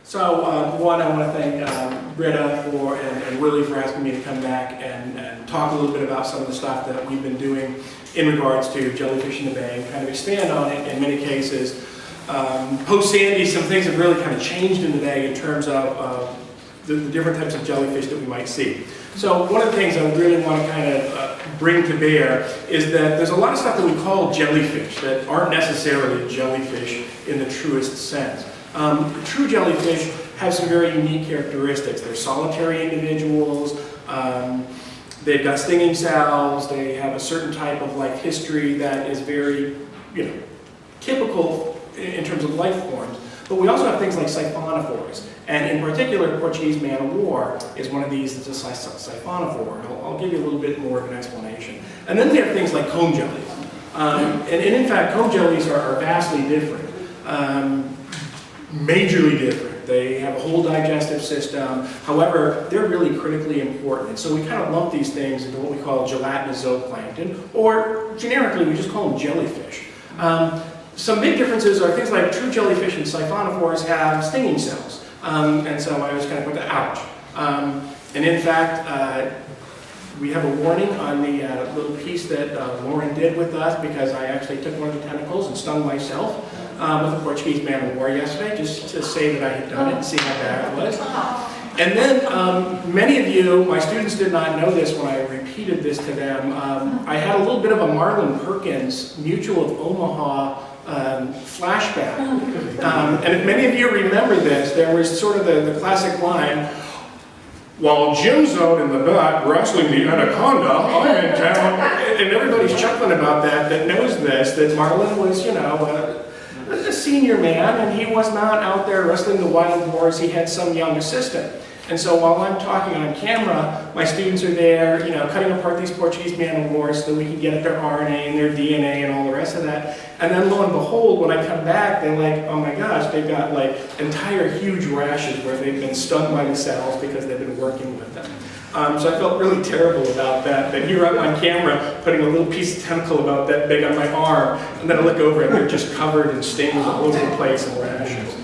So one, I want to thank Britta and Willie for asking me to come back and talk a little bit about some of the stuff that we've been doing in regards to jellyfish in the bay and kind of expand on it in many cases. Post-Sandy, some things have really kind of changed in the bay in terms of the different types of jellyfish that we might see. So one of the things I really want to kind of bring to bear is that there's a lot of stuff that we call jellyfish that aren't necessarily jellyfish in the truest sense. True jellyfish have some very unique characteristics. They're solitary individuals, they've got stinging cells, they have a certain type of life history that is very, typical in terms of life forms. But we also have things like siphonophores, and in particular, Portuguese man-of-war is one of these that's a siphonophore. I'll give you a little bit more of an explanation. And then we have things like comb jellies. And in fact, comb jellies are vastly different. Majorly different. They have a whole digestive system. However, they're really critically important. And so we kind of lump these things into what we call gelatinous zooplankton, or generically we just call them jellyfish. Some big differences are things like true jellyfish and siphonophores have stinging cells. And so I always kind of put the ouch. And in fact, we have a warning on the little piece that Lauren did with us, because I actually took one of the tentacles and stung myself with a Portuguese man-of-war yesterday, just to say that I had done it and see how bad it was. And then many of you, my students did not know this when I repeated this to them. I had a little bit of a Marlon Perkins, Mutual of Omaha flashback. And if many of you remember this, there was sort of the classic line, "While Jim's out in the back wrestling the anaconda, I'm in town." And everybody's chuckling about that knows this, that Marlon was, a senior man, and he was not out there wrestling the wild boars. He had some young assistant. And so while I'm talking on camera, my students are there, cutting apart these Portuguese man-of-wars so that we can get at their RNA and their DNA and all the rest of that. And then lo and behold, when I come back, they're like, oh my gosh, they've got like entire huge rashes where they've been stung by the cells because they've been working with them. So I felt really terrible about that here I'm on camera putting a little piece of tentacle about that big on my arm, and then I look over and they're just covered in stings all over the place and rashes.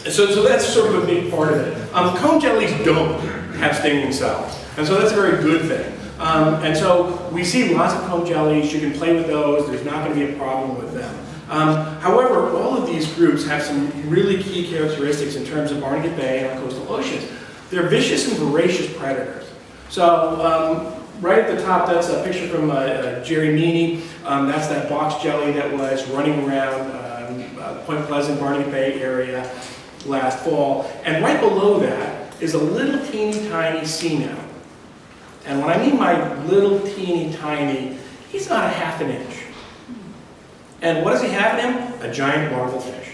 So that's sort of a big part of it. Comb jellies don't have stinging cells, and so that's a very good thing. And so we see lots of comb jellies. You can play with those. There's not going to be a problem with them. However, all of these groups have some really key characteristics in terms of Barnegat Bay and our coastal oceans. They're vicious and voracious predators. So right at the top, that's a picture from Jerry Meany. That's that box jelly that was running around Point Pleasant, Barnegat Bay area last fall. And right below that is a little teeny tiny sea nell. And when I mean by little teeny tiny, he's not a half an inch. And what does he have in him? A giant larval fish.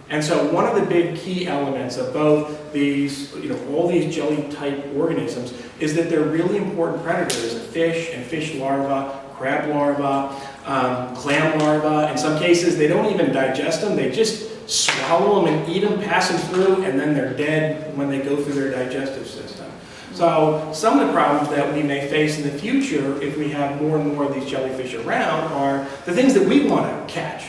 And so one of the big key elements of both these, all these jelly-type organisms is that they're really important predators of fish and fish larvae, crab larvae, clam larvae. In some cases, they don't even digest them. They just swallow them and eat them, pass them through, and then they're dead when they go through their digestive system. So some of the problems that we may face in the future if we have more and more of these jellyfish around are the things that we want to catch.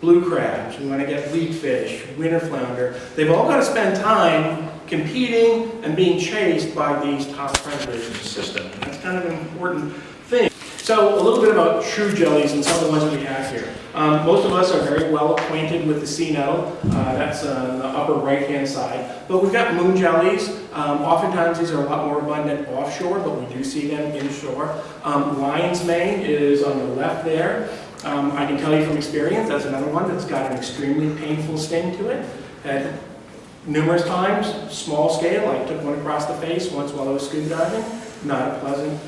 Blue crabs, we want to get leadfish, winter flounder. They've all got to spend time competing and being chased by these top predators in the system. That's kind of an important thing. So a little bit about true jellies and some of the ones that we have here. Most of us are very well acquainted with the sea nettle. That's on the upper right-hand side. But we've got moon jellies. Oftentimes these are a lot more abundant offshore, but we do see them inshore. Lion's mane is on the left there. I can tell you from experience, that's another one that's got an extremely painful sting to it. And numerous times, small scale, I took one across the face once while I was scuba diving. Not a pleasant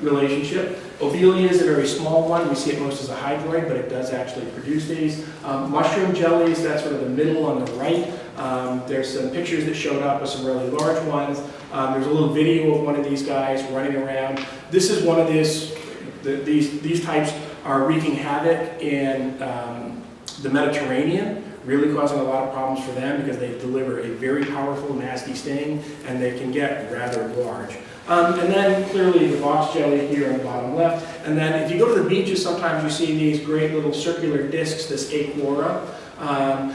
relationship. Obelia is a very small one. We see it most as a hydroid, but it does actually produce these. Mushroom jellies, that's sort of the middle on the right. There's some pictures that showed up with some really large ones. There's a little video of one of these guys running around. This is one of these types are wreaking havoc in the Mediterranean, really causing a lot of problems for them because they deliver a very powerful, nasty sting, and they can get rather large. And then clearly the box jelly here on the bottom left. And then if you go to the beaches, sometimes you see these great little circular discs, this aquora.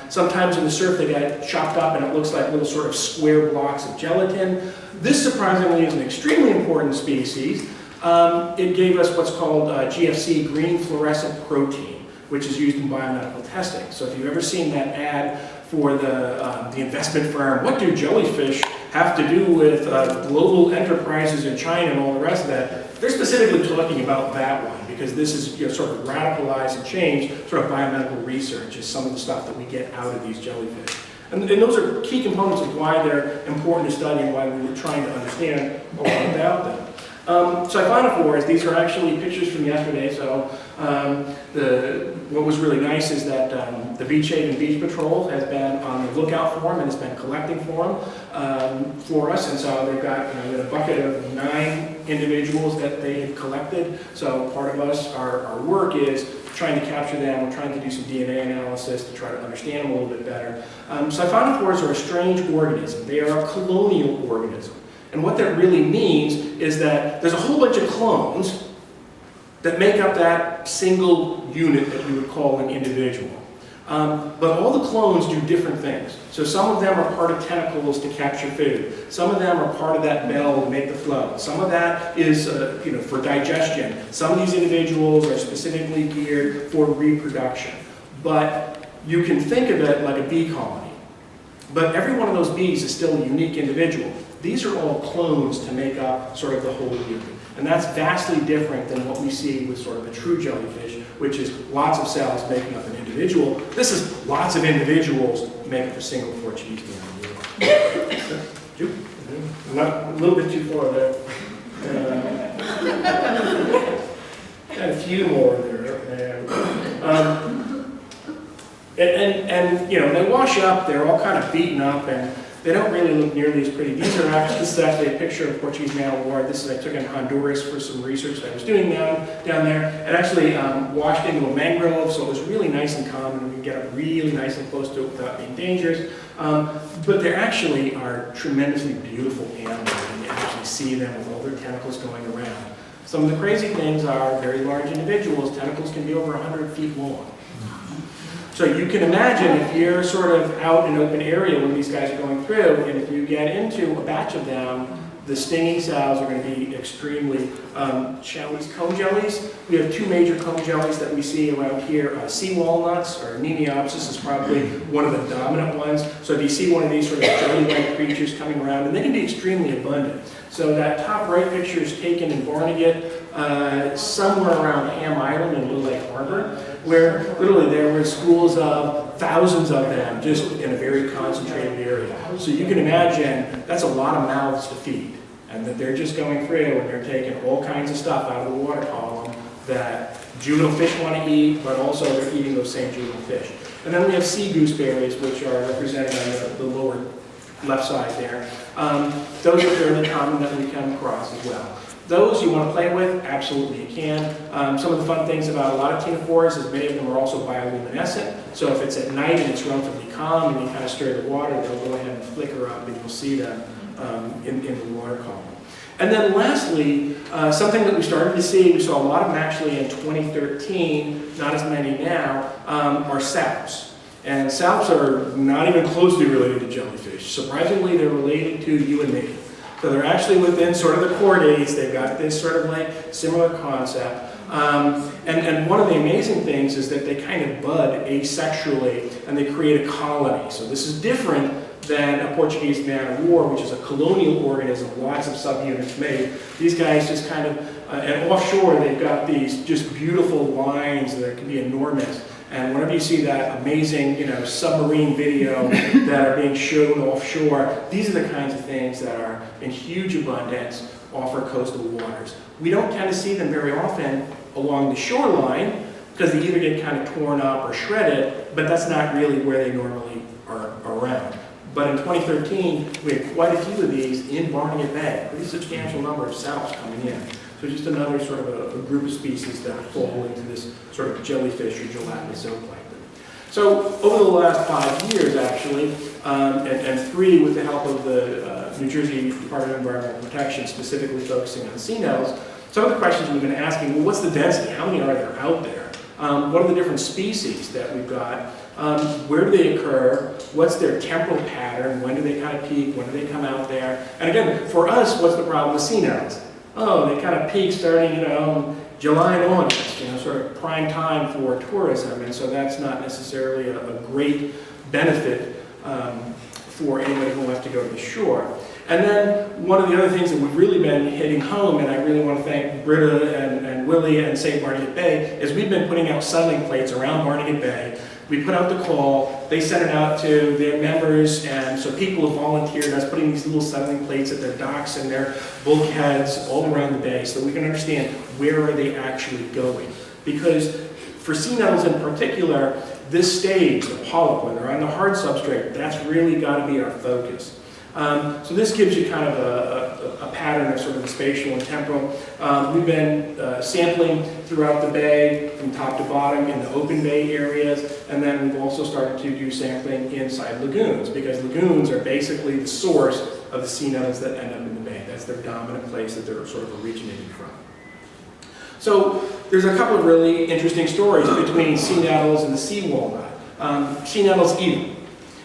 Sometimes in the surf they get chopped up and it looks like little sort of square blocks of gelatin. This surprisingly is an extremely important species. It gave us what's called GFC, green fluorescent protein, which is used in biomedical testing. So if you've ever seen that ad for the investment firm, what do jellyfish have to do with global enterprises in China and all the rest of that, they're specifically talking about that one, because this is, you know, sort of radicalized and changed sort of biomedical research is some of the stuff that we get out of these jellyfish. And those are key components of why they're important to study and why we were trying to understand a lot about them. Siphonophores, these are actually pictures from yesterday. So what was really nice is that the Beach Haven Beach Patrol has been on the lookout for them and has been collecting for them for us. And so they've got, you know, a bucket of 9 individuals that they had collected. So part of us, our work is trying to capture them. We're trying to do some DNA analysis to try to understand them a little bit better. Siphonophores are a strange organism. They are a colonial organism. And what that really means is that there's a whole bunch of clones that make up that single unit that you would call an individual. But all the clones do different things. So some of them are part of tentacles to capture food. Some of them are part of that bell to make the flow. Some of that is for digestion. Some of these individuals are specifically geared for reproduction. But you can think of it like a bee colony. But every one of those bees is still a unique individual. These are all clones to make up sort of the whole unit. And that's vastly different than what we see with sort of a true jellyfish, which is lots of cells making up an individual. This is lots of individuals make up a single Portuguese man. Not a little bit too far there. Got a few more there. And you know, they wash up, they're all kind of beaten up, and they don't really look nearly as pretty. This is actually a picture of Portuguese man of war. This is I took in Honduras for some research that I was doing down there. It actually washed into a mangrove, so it was really nice and calm, and we can get up really nice and close to it without being dangerous. But they actually are tremendously beautiful animals, and you actually see them with all their tentacles going around. Some of the crazy things are very large individuals. Tentacles can be over 100 feet long. So you can imagine if you're sort of out in an open area when these guys are going through, and if you get into a batch of them, the stinging cells are going to be extremely challenged. Cone jellies, we have 2 major cone jellies that we see around here. Sea walnuts, or Nemiopsis, is probably one of the dominant ones. So if you see one of these sort of jelly-like creatures coming around, and they can be extremely abundant. So that top right picture is taken in Barnegat, somewhere around Ham Island in Little Lake Harbor, where literally there were schools of thousands of them just in a very concentrated area. So you can imagine that's a lot of mouths to feed, and that they're just going through and they're taking all kinds of stuff out of the water column that juvenile fish want to eat, but also they're eating those same juvenile fish. And then we have sea gooseberries, which are represented on the lower left side there. Those are fairly common that we come across as well. Those you want to play with, absolutely you can. Some of the fun things about a lot of ctenophores is many of them are also bioluminescent. So if it's at night and it's relatively calm and you kind of stir the water, they'll go ahead and flicker up and you'll see them in the water column. And then lastly, something that we started to see, we saw a lot of them actually in 2013, not as many now, are salps. And salps are not even closely related to jellyfish. Surprisingly, they're related to you and me. So they're actually within sort of the chordates. They've got this sort of like similar concept. And one of the amazing things is that they kind of bud asexually and they create a colony. So this is different than a Portuguese man of war, which is a colonial organism, lots of subunits made. These guys just kind of, and offshore they've got these just beautiful lines that can be enormous. And whenever you see that amazing, submarine video that are being shown offshore, these are the kinds of things that are in huge abundance off our coastal waters. We don't tend to see them very often along the shoreline because they either get kind of torn up or shredded, but that's not really where they normally are around. But in 2013, we had quite a few of these in Barnegat Bay, a pretty substantial number of salps coming in. So just another sort of a group of species that fall into this sort of jellyfish or gelatinous zooplankton. So over the last 5 years, actually, and 3 with the help of the New Jersey Department of Environmental Protection, specifically focusing on sea nettles, some of the questions we've been asking, well, what's the density? How many are there out there? What are the different species that we've got? Where do they occur? What's their temporal pattern? When do they kind of peak? When do they come out there? And again, for us, what's the problem with sea nettles? Oh, they kind of peak starting, July and August, sort of prime time for tourism, and so that's not necessarily a great benefit for anybody who wants to go to the shore. And then one of the other things that we've really been hitting home, and I really want to thank Britta and Willie and St. Barnegat Bay, is we've been putting out settling plates around Barnegat Bay. We put out the call, they sent it out to their members, and so people have volunteered us putting these little settling plates at their docks and their bulkheads all around the bay so that we can understand where are they actually going. Because for sea nettles in particular, this stage, the polyp, when they're on the hard substrate, that's really got to be our focus. So this gives you kind of a pattern of sort of the spatial and temporal. We've been sampling throughout the bay from top to bottom in the open bay areas, and then we've also started to do sampling inside lagoons, because lagoons are basically the source of the sea nettles that end up in the bay. That's their dominant place that they're sort of originating from. So there's a couple of really interesting stories between sea nettles and the sea walnut. Sea nettles eat them.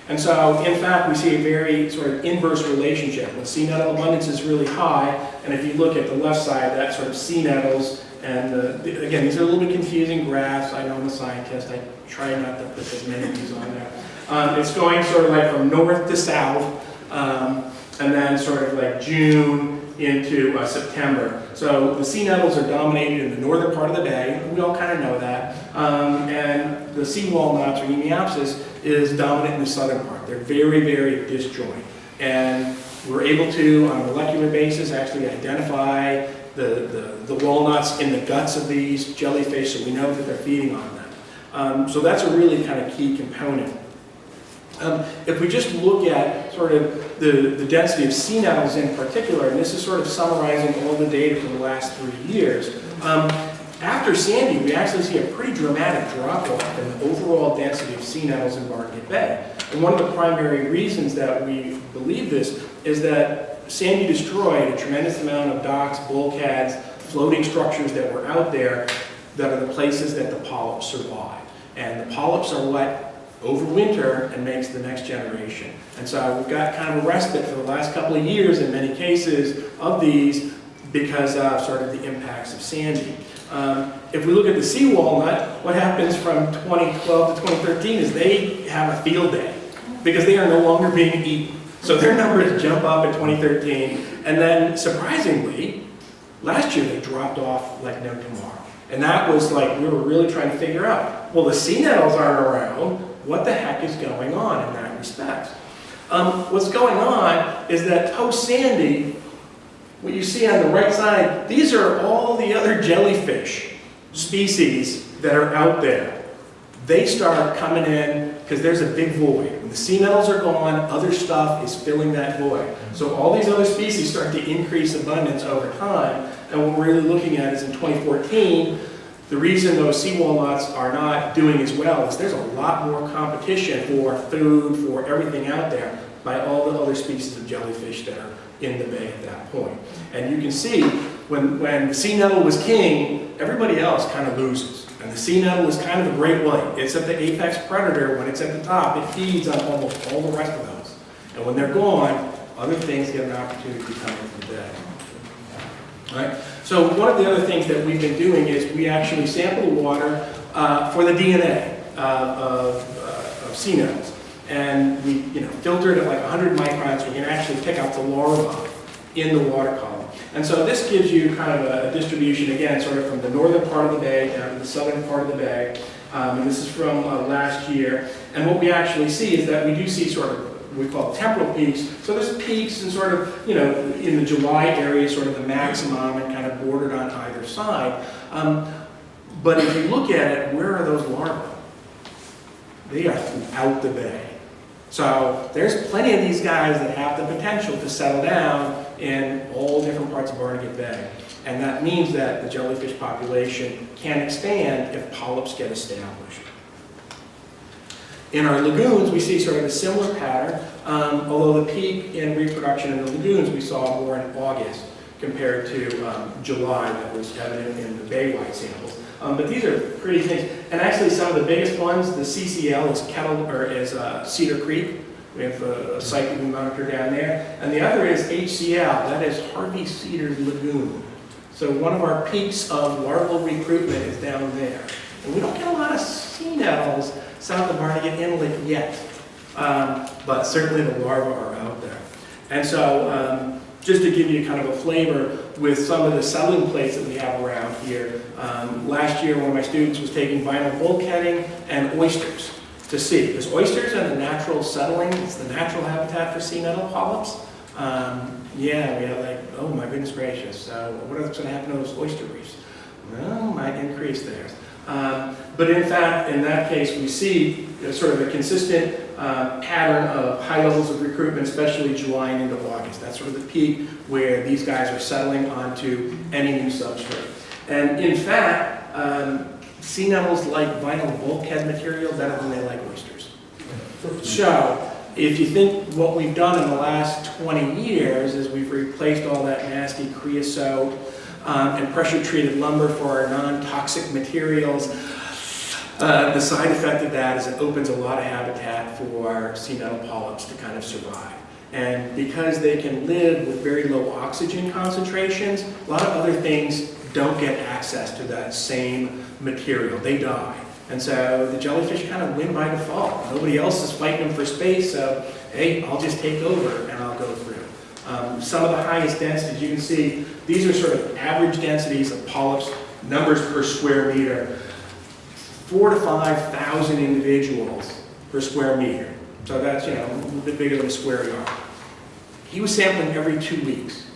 And so, in fact, we see a very sort of inverse relationship. When sea nettle abundance is really high, and if you look at the left side, that's sort of sea nettles, and again, these are a little bit confusing graphs. I know I'm a scientist. I try not to put as many of these on there. It's going sort of like from north to south, and then sort of like June into September. So the sea nettles are dominated in the northern part of the bay. We all kind of know that. And the sea walnuts, or Hemiopsis, is dominant in the southern part. They're very, very disjoint. And we're able to, on a molecular basis, actually identify the walnuts in the guts of these jellyfish, so we know that they're feeding on them. So that's a really kind of key component. If we just look at sort of the density of sea nettles in particular, and this is sort of summarizing all the data for the last 3 years, after Sandy, we actually see a pretty dramatic drop-off in the overall density of sea nettles in Barnegat Bay. And one of the primary reasons that we believe this is that Sandy destroyed a tremendous amount of docks, bulkheads, floating structures that were out there that are the places that the polyps survive. And the polyps are what overwinter and makes the next generation. And so we've got kind of a respite for the last couple of years in many cases of these because of sort of the impacts of Sandy. If we look at the sea walnut, what happens from 2012 to 2013 is they have a field day because they are no longer being eaten. So their numbers jump up in 2013, and then surprisingly, last year they dropped off like no tomorrow. And that was like, we were really trying to figure out, well, the sea nettles aren't around, what the heck is going on in that respect? What's going on is that post-Sandy, what you see on the right side, these are all the other jellyfish species that are out there. They start coming in because there's a big void. When the sea nettles are gone, other stuff is filling that void. So all these other species start to increase abundance over time. And what we're really looking at is in 2014, the reason those sea walnuts are not doing as well is there's a lot more competition for food, for everything out there by all the other species of jellyfish that are in the bay at that point. And you can see when the sea nettle was king, everybody else kind of loses. And the sea nettle is kind of a great white. It's at the apex predator. When it's at the top, it feeds on almost all the rest of those. And when they're gone, other things get an opportunity to come into the bay. All right? So one of the other things that we've been doing is we actually sample the water for the DNA of sea nettles. And we filter it at like 100 microns, so we can actually pick out the larvae in the water column. And so this gives you kind of a distribution, again, sort of from the northern part of the bay down to the southern part of the bay. And this is from last year. And what we actually see is that we do see sort of what we call temporal peaks. So there's peaks and sort of, in the July area, sort of the maximum and kind of bordered on either side. But if you look at it, where are those larvae? They are throughout the bay. So there's plenty of these guys that have the potential to settle down in all different parts of Barnegat Bay. And that means that the jellyfish population can expand if polyps get established. In our lagoons, we see sort of a similar pattern, although the peak in reproduction in the lagoons we saw more in August compared to July that was evident in the bay-wide samples. But these are pretty things. And actually some of the biggest ones, the CCL is Cedar Creek. We have a site that we monitor down there. And the other is HCL, that is Harvey Cedars Lagoon. So one of our peaks of larval recruitment is down there. And we don't get a lot of sea nettles south of Barnegat Inlet yet. But certainly the larvae are out there. And so just to give you kind of a flavor with some of the settling plates that we have around here, last year one of my students was taking vinyl bulkheading and oysters to see, because oysters are the natural settling, it's the natural habitat for sea nettle polyps. Yeah, we are like, oh my goodness gracious, what's going to happen to those oyster reefs? Well, might increase theirs. But in fact, in that case, we see sort of a consistent pattern of high levels of recruitment, especially July and into August. That's sort of the peak where these guys are settling onto any new substrate. And in fact, sea nettles like vinyl bulkhead material better than they like oysters. So, if you think what we've done in the last 20 years is we've replaced all that nasty creosote and pressure-treated lumber for our non-toxic materials, the side effect of that is it opens a lot of habitat for sea nettle polyps to kind of survive. And because they can live with very low oxygen concentrations, a lot of other things don't get access to that same material. They die. And so the jellyfish kind of win by default. Nobody else is fighting them for space, so hey, I'll just take over and I'll go through. Some of the highest densities, you can see, these are sort of average densities of polyps, numbers per square meter. 4,000 to 5,000 individuals per square meter. So that's, a little bit bigger than a square yard. He was sampling every 2 weeks.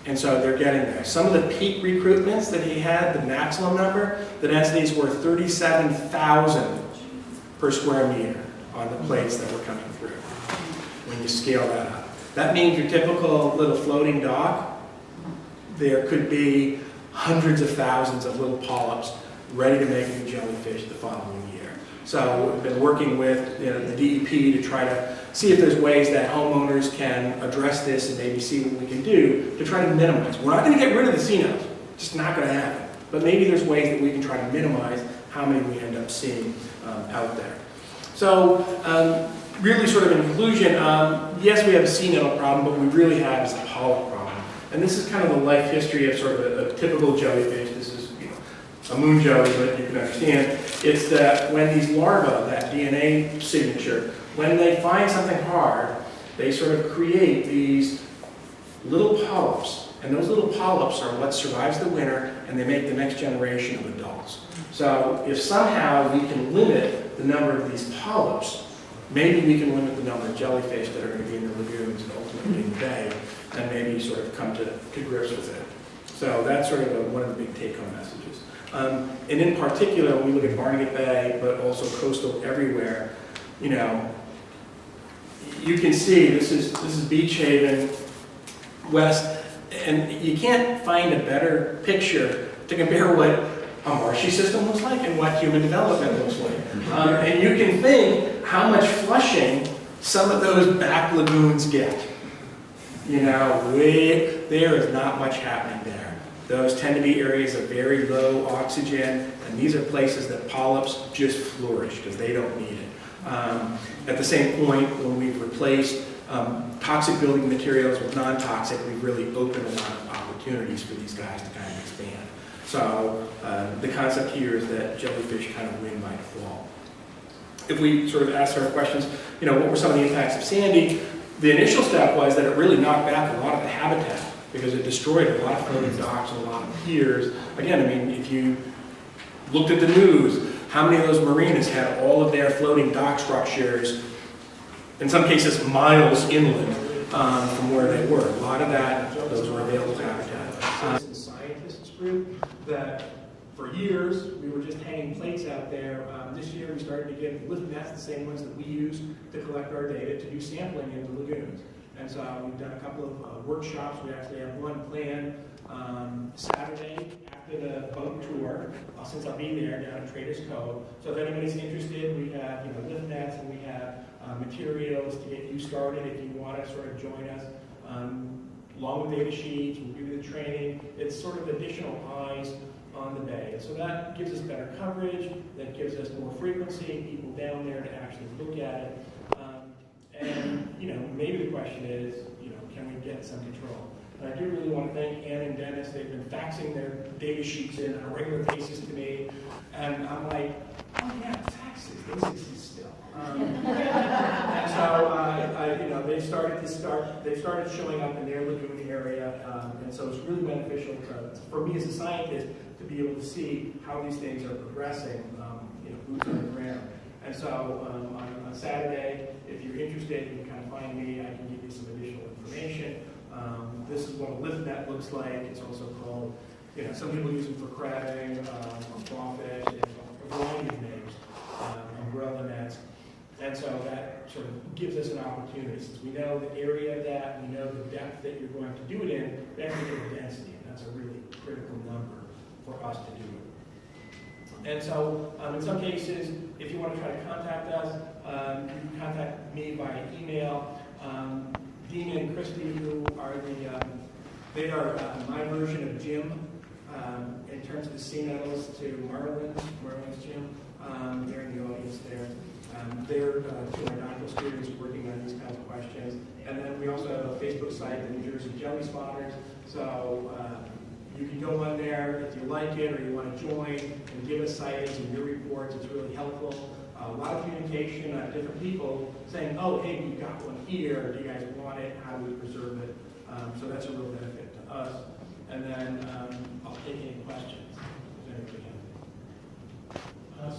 And so they're getting there. Some of the peak recruitments that he had, the maximum number, the densities were 37,000 per square meter on the plates that were coming through when you scale that up. That means your typical little floating dock, there could be hundreds of thousands of little polyps ready to make new jellyfish the following year. So we've been working with the DEP to try to see if there's ways that homeowners can address this and maybe see what we can do to try to minimize. We're not going to get rid of the sea nettles, just not going to happen. But maybe there's ways that we can try to minimize how many we end up seeing out there. So really sort of in conclusion, yes, we have a sea nettle problem, but what we really have is a polyp problem. And this is kind of the life history of sort of a typical jellyfish. This is a moon jelly, but you can understand. It's that when these larvae, that DNA signature, when they find something hard, they sort of create these little polyps. And those little polyps are what survives the winter, and they make the next generation of adults. So if somehow we can limit the number of these polyps, maybe we can limit the number of jellyfish that are going to be in the lagoons and ultimately in the bay, and maybe sort of come to grips with it. So that's sort of one of the big take-home messages. And in particular, when we look at Barnegat Bay, but also coastal everywhere, you can see this is Beach Haven, west, and you can't find a better picture to compare what a marshy system looks like and what human development looks like. And you can think how much flushing some of those back lagoons get. There is not much happening there. Those tend to be areas of very low oxygen, and these are places that polyps just flourish because they don't need it. At the same point, when we've replaced toxic building materials with non-toxic, we've really opened a lot of opportunities for these guys to kind of expand. So the concept here is that jellyfish kind of win by default. If we sort of ask our questions, what were some of the impacts of Sandy? The initial step was that it really knocked back a lot of the habitat because it destroyed a lot of floating docks and a lot of piers. Again, if you looked at the news, how many of those marinas had all of their floating dock structures, in some cases miles inland from where they were? A lot of those were available habitat. Scientists group that for years we were just hanging plates out there. This year we started to get lift nets, the same ones that we use to collect our data to do sampling in the lagoons. And so we've done a couple of workshops. We actually have one planned Saturday after the boat tour, since I'll be there down at Traders Cove. So if anybody's interested, we have lift nets and we have materials to get you started if you want to sort of join us. Along with data sheets, we'll give you the training. It's sort of additional eyes on the bay. And so that gives us better coverage, that gives us more frequency, people down there to actually look at it. And, maybe the question is, can we get some control? And I do really want to thank Ann and Dennis. They've been faxing their data sheets in on a regular basis to me. And I'm like, oh yeah, faxes, they exist still. And so, they've started showing up in their lagoon area. And so it's really beneficial for me as a scientist to be able to see how these things are progressing, boots on the ground. And so on Saturday, if you're interested, you can kind of find me. I can give you some additional information. This is what a lift net looks like. It's also called, some people use it for crabbing, or crawfish, a variety of names, umbrella nets. And so that sort of gives us an opportunity. Since we know the area of that, we know the depth that you're going to do it in, then we get the density. And that's a really critical number for us to do it. And so, in some cases, if you want to try to contact us, you can contact me via email. Dean and Christy, who are they are my version of Jim in terms of the sea nettles to Marlin's Jim. They're in the audience there. They're two of our doctoral students working on these kinds of questions. And then we also have a Facebook site, the New Jersey Jelly Spotters. So you can go on there if you like it or you want to join and give us sightings and your reports. It's really helpful. A lot of communication, different people saying, oh, hey, we've got one here. Do you guys want it? How do we preserve it? So that's a real benefit to us. And then I'll take any questions. If anybody has any.